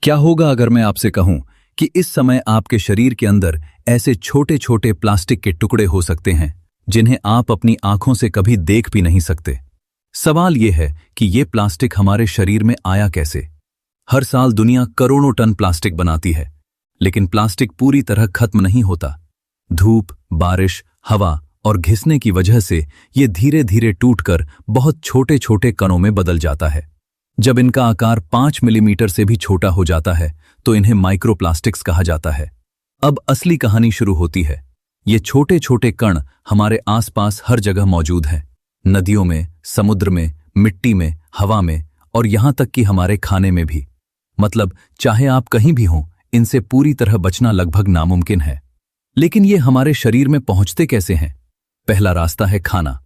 क्या होगा अगर मैं आपसे कहूं कि इस समय आपके शरीर के अंदर ऐसे छोटे छोटे प्लास्टिक के टुकड़े हो सकते हैं जिन्हें आप अपनी आंखों से कभी देख भी नहीं सकते। सवाल यह है कि ये प्लास्टिक हमारे शरीर में आया कैसे। हर साल दुनिया करोड़ों टन प्लास्टिक बनाती है, लेकिन प्लास्टिक पूरी तरह खत्म नहीं होता। धूप, बारिश, हवा और घिसने की वजह से ये धीरे धीरे टूटकर बहुत छोटे छोटे कणों में बदल जाता है। जब इनका आकार 5 मिलीमीटर से भी छोटा हो जाता है तो इन्हें माइक्रोप्लास्टिक्स कहा जाता है। अब असली कहानी शुरू होती है। ये छोटे छोटे कण हमारे आसपास हर जगह मौजूद हैं, नदियों में, समुद्र में, मिट्टी में, हवा में और यहां तक कि हमारे खाने में भी। मतलब चाहे आप कहीं भी हों, इनसे पूरी तरह बचना लगभग नामुमकिन है। लेकिन ये हमारे शरीर में पहुंचते कैसे हैं? पहला रास्ता है खाना।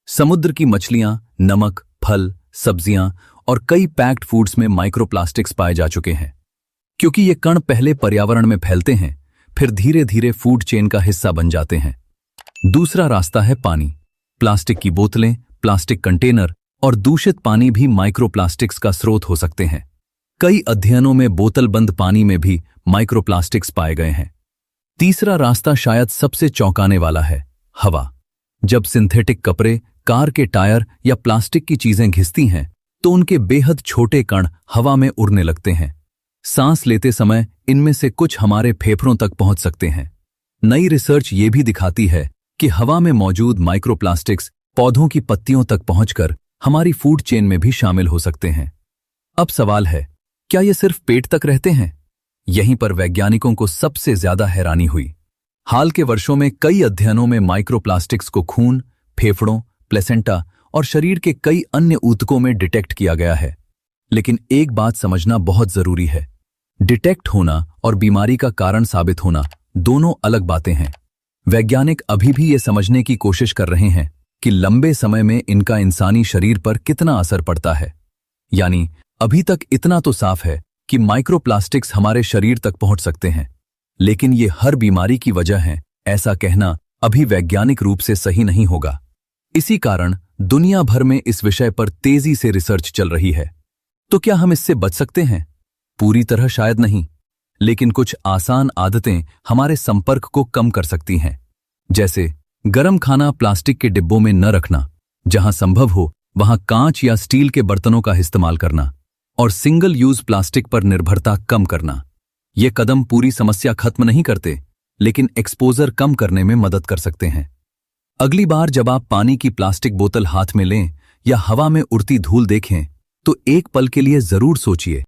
समुद्र की मछलियां, नमक, फल, सब्जियां और कई पैक्ड फूड्स में माइक्रोप्लास्टिक्स पाए जा चुके हैं। क्योंकि ये कण पहले पर्यावरण में फैलते हैं, फिर धीरे धीरे फूड चेन का हिस्सा बन जाते हैं। दूसरा रास्ता है पानी। प्लास्टिक की बोतलें, प्लास्टिक कंटेनर और दूषित पानी भी माइक्रोप्लास्टिक्स का स्रोत हो सकते हैं। कई अध्ययनों में बोतलबंद पानी में भी माइक्रोप्लास्टिक्स पाए गए हैं। तीसरा रास्ता शायद सबसे चौंकाने वाला है, हवा। जब सिंथेटिक कपड़े, कार के टायर या प्लास्टिक की चीजें घिसती हैं तो उनके बेहद छोटे कण हवा में उड़ने लगते हैं। सांस लेते समय इनमें से कुछ हमारे फेफड़ों तक पहुंच सकते हैं। नई रिसर्च ये भी दिखाती है कि हवा में मौजूद माइक्रोप्लास्टिक्स पौधों की पत्तियों तक पहुंचकर हमारी फूड चेन में भी शामिल हो सकते हैं। अब सवाल है, क्या ये सिर्फ पेट तक रहते हैं? यहीं पर वैज्ञानिकों को सबसे ज्यादा हैरानी हुई। हाल के वर्षों में कई अध्ययनों में माइक्रोप्लास्टिक्स को खून, फेफड़ों, प्लेसेंटा और शरीर के कई अन्य ऊतकों में डिटेक्ट किया गया है। लेकिन एक बात समझना बहुत जरूरी है, डिटेक्ट होना और बीमारी का कारण साबित होना दोनों अलग बातें हैं। वैज्ञानिक अभी भी ये समझने की कोशिश कर रहे हैं कि लंबे समय में इनका इंसानी शरीर पर कितना असर पड़ता है। यानी अभी तक इतना तो साफ है कि माइक्रोप्लास्टिक्स हमारे शरीर तक पहुंच सकते हैं, लेकिन ये हर बीमारी की वजह है, ऐसा कहना अभी वैज्ञानिक रूप से सही नहीं होगा। इसी कारण दुनिया भर में इस विषय पर तेजी से रिसर्च चल रही है। तो क्या हम इससे बच सकते हैं? पूरी तरह शायद नहीं, लेकिन कुछ आसान आदतें हमारे संपर्क को कम कर सकती हैं। जैसे गरम खाना प्लास्टिक के डिब्बों में न रखना, जहां संभव हो वहां कांच या स्टील के बर्तनों का इस्तेमाल करना और सिंगल यूज प्लास्टिक पर निर्भरता कम करना। ये कदम पूरी समस्या खत्म नहीं करते, लेकिन एक्सपोजर कम करने में मदद कर सकते हैं। अगली बार जब आप पानी की प्लास्टिक बोतल हाथ में लें या हवा में उड़ती धूल देखें, तो एक पल के लिए जरूर सोचिए,